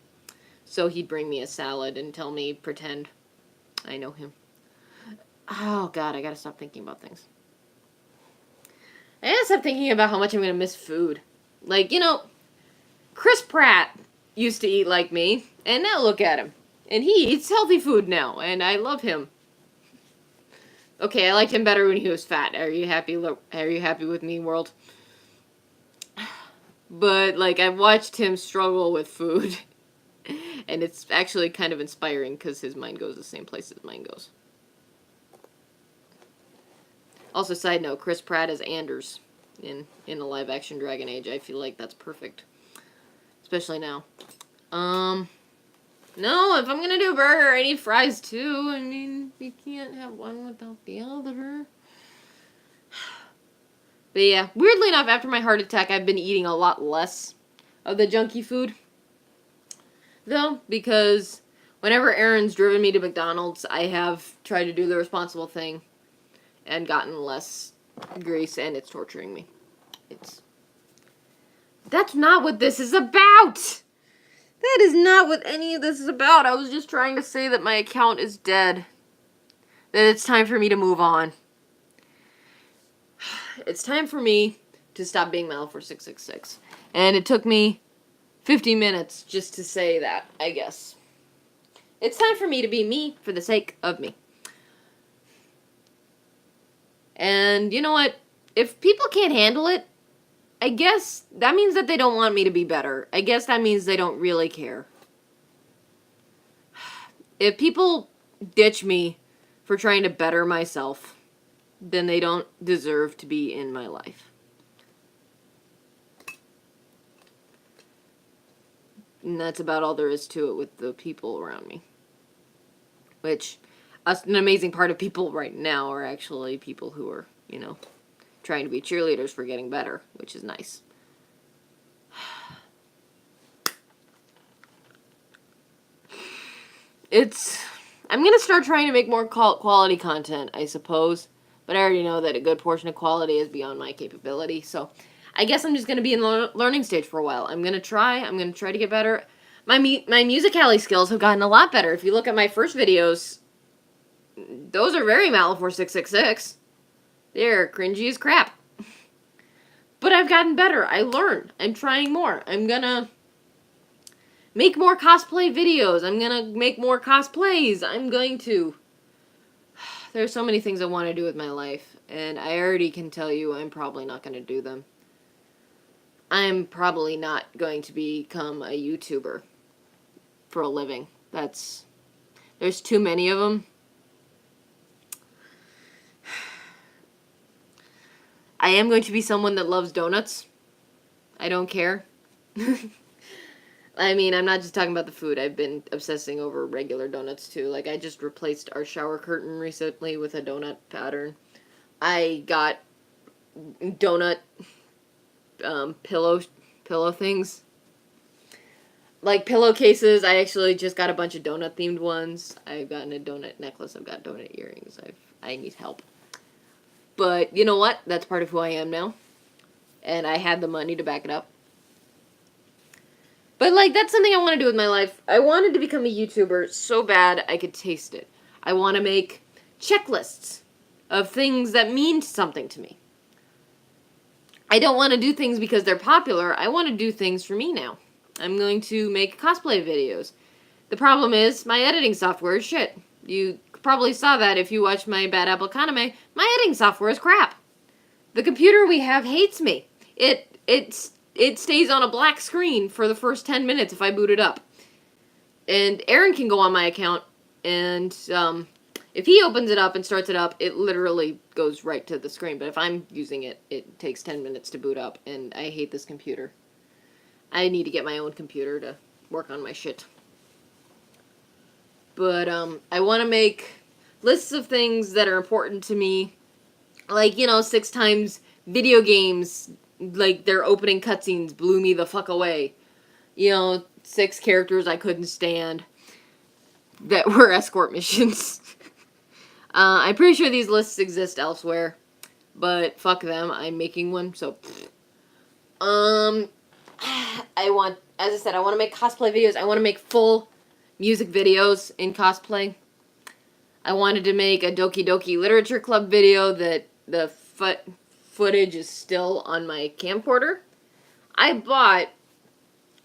So he'd bring me a salad and tell me, pretend I know him. Oh, God, I gotta stop thinking about things. I gotta stop thinking about how much I'm gonna miss food. Like, you know, Chris Pratt used to eat like me, and now look at him. And he eats healthy food now, and I love him. Okay, I liked him better when he was fat. Are you happy? Are you happy with me, world? But, like, I've watched him struggle with food. And it's actually kind of inspiring because his mind goes the same place as mine goes. Also, side note, Chris Pratt is Anders in a live-action Dragon Age. I feel like that's perfect. Especially now. No, if I'm gonna do a burger, I need fries too. I mean, you can't have one without the other. But yeah, weirdly enough, after my heart attack, I've been eating a lot less of the junky food. Though, because whenever Aaron's driven me to McDonald's, I have tried to do the responsible thing and gotten less grease, and it's torturing me. That's not what this is about! That is not what any of this is about. I was just trying to say that my account is dead. That it's time for me to move on. It's time for me to stop being Malefor666. And it took me 50 minutes just to say that, I guess. It's time for me to be me for the sake of me. And you know what? If people can't handle it, I guess that means that they don't want me to be better. I guess that means they don't really care. If people ditch me for trying to better myself, then they don't deserve to be in my life. And that's about all there is to it with the people around me. Which, an amazing part of people right now are actually people who are, you know, trying to be cheerleaders for getting better, which is nice. I'm going to start trying to make more quality content, I suppose. But I already know that a good portion of quality is beyond my capability, so I guess I'm just going to be in the learning stage for a while. I'm going to try to get better. My Musical.ly skills have gotten a lot better. If you look at my first videos, those are very Malefor666. They're cringy as crap. But I've gotten better. I learned. I'm trying more. I'm gonna make more cosplay videos. I'm gonna make more cosplays. There's so many things I want to do with my life. And I already can tell you I'm probably not gonna do them. I'm probably not going to become a YouTuber for a living. There's too many of them. I am going to be someone that loves donuts. I don't care. I mean, I'm not just talking about the food. I've been obsessing over regular donuts too. Like, I just replaced our shower curtain recently with a donut pattern. I got donut pillow things. Like pillowcases, I actually just got a bunch of donut themed ones. I've gotten a donut necklace. I've got donut earrings. I need help. But you know what? That's part of who I am now. And I had the money to back it up. But, like, that's something I want to do with my life. I wanted to become a YouTuber so bad I could taste it. I want to make checklists of things that mean something to me. I don't want to do things because they're popular. I want to do things for me now. I'm going to make cosplay videos. The problem is, my editing software is shit. You probably saw that if you watched my Bad Apple Kaname. My editing software is crap. The computer we have hates me. It stays on a black screen for the first 10 minutes if I boot it up. And Aaron can go on my account, and if he opens it up and starts it up, it literally goes right to the screen. But if I'm using it, it takes 10 minutes to boot up, and I hate this computer. I need to get my own computer to work on my shit. But I want to make lists of things that are important to me. Like, 6 times video games, like, their opening cutscenes blew me the fuck away. 6 characters I couldn't stand that were escort missions. I'm pretty sure these lists exist elsewhere, but fuck them, I'm making one, so... as I said, I want to make cosplay videos. I want to make full music videos in cosplay. I wanted to make a Doki Doki Literature Club video that the footage is still on my camcorder. I bought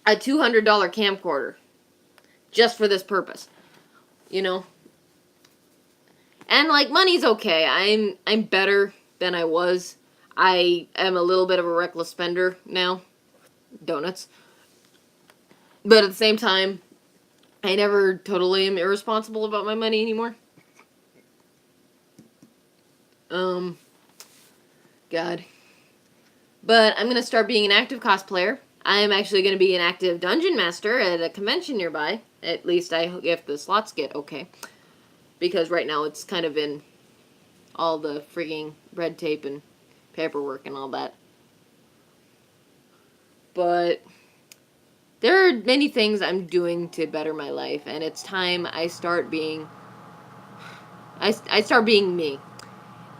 a $200 camcorder just for this purpose. And like, money's okay. I'm better than I was. I am a little bit of a reckless spender now. Donuts. But at the same time, I never totally am irresponsible about my money anymore. God. But I'm going to start being an active cosplayer. I am actually going to be an active dungeon master at a convention nearby. At least if the slots get okay. Because right now it's kind of in all the frigging red tape and paperwork and all that. But there are many things I'm doing to better my life, and it's time I start being me.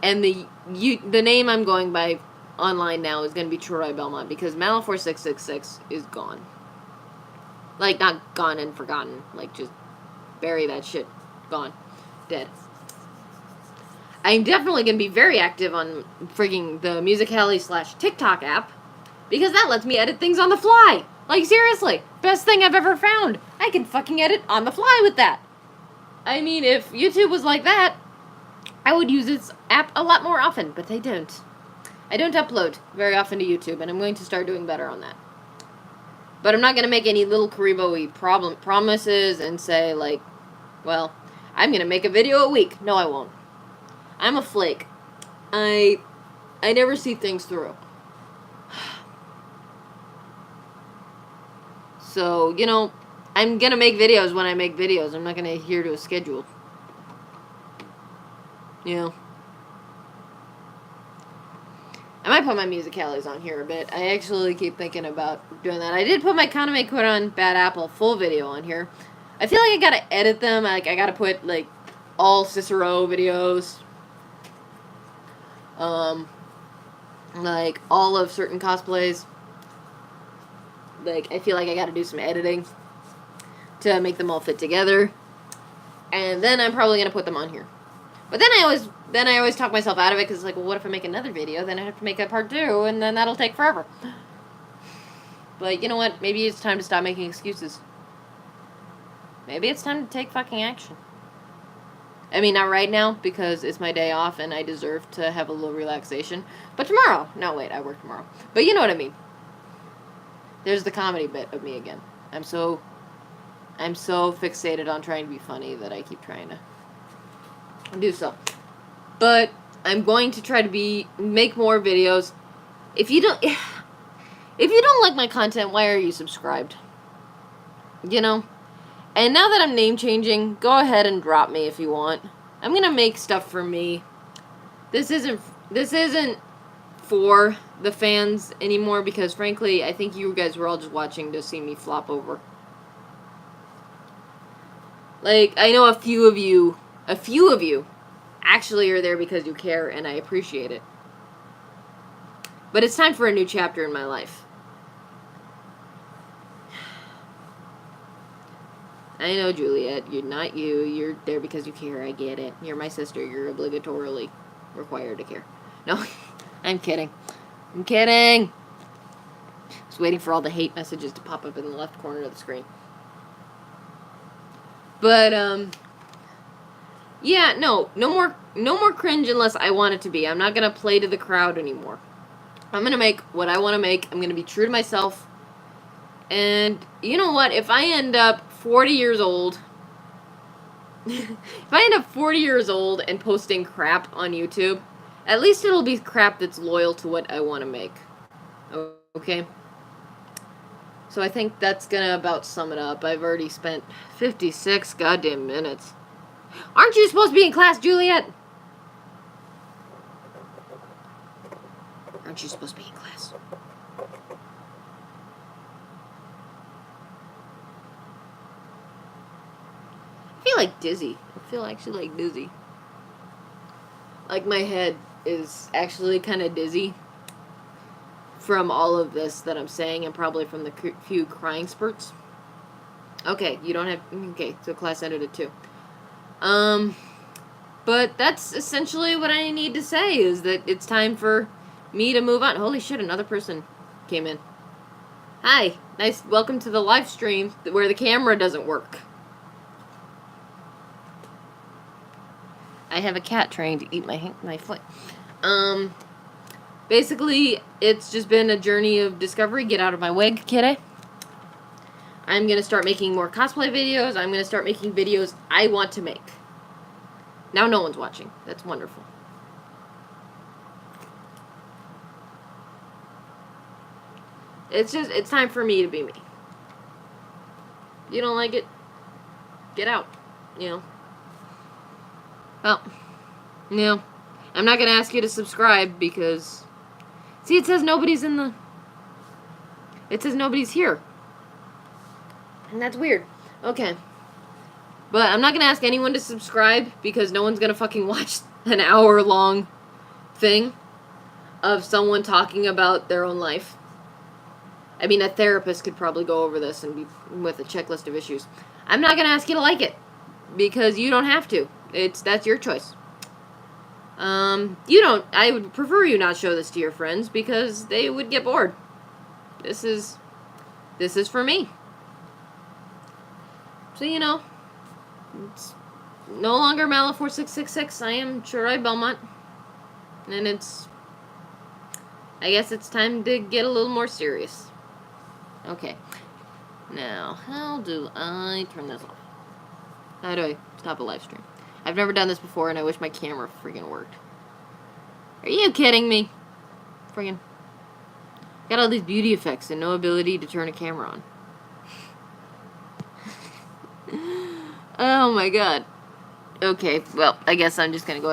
And the name I'm going by online now is going to be Troy Belmont, because Malefor666 is gone. Like, not gone and forgotten. Like, just bury that shit. Gone. Dead. I'm definitely going to be very active on frigging the Musical.ly/TikTok app, because that lets me edit things on the fly. Like, seriously. Best thing I've ever found. I can fucking edit on the fly with that. I mean, if YouTube was like that, I would use this app a lot more often, but they don't. I don't upload very often to YouTube, and I'm going to start doing better on that. But I'm not going to make any little Karibo-y promises and say, like, well, I'm going to make a video a week. No, I won't. I'm a flake. I never see things through. So, I'm going to make videos when I make videos. I'm not going to adhere to a schedule. I might put my musicalities on here a bit. I actually keep thinking about doing that. I did put my Kaname Kuran Bad Apple full video on here. I feel like I gotta edit them. Like, I gotta put, like, all Cicero videos. Like, all of certain cosplays. Like, I feel like I gotta do some editing to make them all fit together. And then I'm probably gonna put them on here. But then I always talk myself out of it, because it's like, well, what if I make another video? Then I have to make a part 2, and then that'll take forever. But you know what? Maybe it's time to stop making excuses. Maybe it's time to take fucking action. I mean, not right now, because it's my day off, and I deserve to have a little relaxation. But tomorrow. No, wait, I work tomorrow. But you know what I mean. There's the comedy bit of me again. I'm so fixated on trying to be funny that I keep trying to do so. But I'm going to try to make more videos. If you don't like my content, why are you subscribed? You know? And now that I'm name changing, go ahead and drop me if you want. I'm gonna make stuff for me. This isn't for the fans anymore because frankly, I think you guys were all just watching to see me flop over. Like, I know a few of you actually are there because you care, and I appreciate it. But it's time for a new chapter in my life. I know, Juliet, you're not you. You're there because you care. I get it. You're my sister. You're obligatorily required to care. No, I'm kidding. I'm kidding. Just waiting for all the hate messages to pop up in the left corner of the screen. But, yeah, no more cringe unless I want it to be. I'm not gonna play to the crowd anymore. I'm gonna make what I want to make. I'm gonna be true to myself. And you know what? If I end up 40 years old, and posting crap on YouTube, at least it'll be crap that's loyal to what I want to make. Okay? So I think that's gonna about sum it up. I've already spent 56 goddamn minutes. Aren't you supposed to be in class, Juliet? Aren't you supposed to be in class? I feel like dizzy. I feel actually like dizzy. Like my head is actually kind of dizzy from all of this that I'm saying, and probably from the few crying spurts. Okay, you don't have... Okay, so class ended at 2. But that's essentially what I need to say, is that it's time for me to move on. Holy shit, another person came in. Hi, nice, welcome to the live stream where the camera doesn't work. I have a cat trying to eat my foot. Basically, it's just been a journey of discovery. Get out of my way, kitty. I'm going to start making more cosplay videos. I'm going to start making videos I want to make. Now no one's watching. That's wonderful. It's time for me to be me. You don't like it? Get out. You know. Well, no. I'm not going to ask you to subscribe because... See, it says nobody's in the... It says nobody's here. And that's weird. Okay. But I'm not going to ask anyone to subscribe because no one's going to fucking watch an hour-long thing of someone talking about their own life. I mean, a therapist could probably go over this and be with a checklist of issues. I'm not going to ask you to like it because you don't have to. That's your choice. I would prefer you not show this to your friends because they would get bored. This is for me. So, you know, it's no longer Malefor666. I am Shirai Belmont. And I guess it's time to get a little more serious. Okay. Now, how do I turn this off? How do I stop a live stream? I've never done this before, and I wish my camera friggin' worked. Are you kidding me? Friggin'. Got all these beauty effects and no ability to turn a camera on. Oh my god. Okay, well, I guess I'm just gonna go